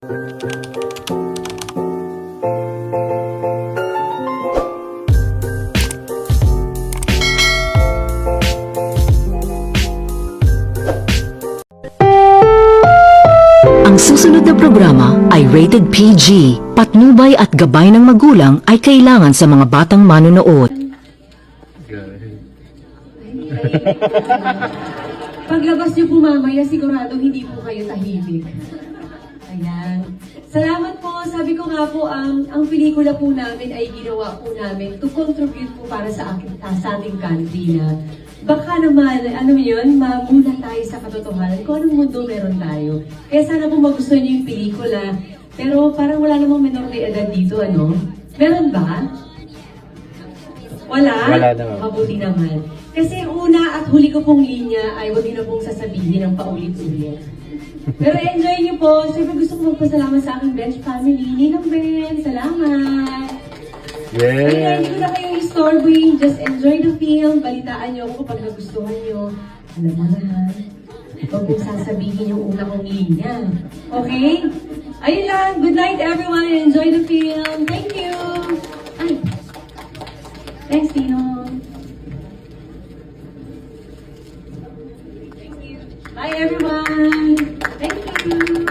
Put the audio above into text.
Ang susunod na programa ay rated PG. Patnubay at gabay ng magulang ay kailangan sa mga batang manonood. Paglabas niyo po mamaya, sigurado hindi po kayo tahimik. Ayan. Salamat po. Sabi ko nga po, ang pelikula po namin ay ginawa po namin to contribute po para sa ating country na baka naman, ano yun, mamuna tayo sa katotohanan kung anong mundo meron tayo. Kaya sana po magustuhan niyo yung pelikula. Pero parang wala namang menor de edad dito, ano? Meron ba? Wala? Wala naman. Mabuti naman. Kasi una at huli ko pong linya ay huwag niyo na pong sasabihin ng paulit-ulit. Pero enjoy niyo po. Siyempre gusto ko magpasalamat sa aking bench family. Ninang Ben, salamat! Kaya hindi ko na kayo istorboy. Just enjoy the film. Balitaan niyo ako kapag nagustuhan niyo. Alam mo na ha. Huwag kong sasabihin yung una kong linya. Okay? Ayun lang. Good night everyone. Enjoy the film. Thank you! Ay. Thanks, Tino. Bye everyone. Thank you.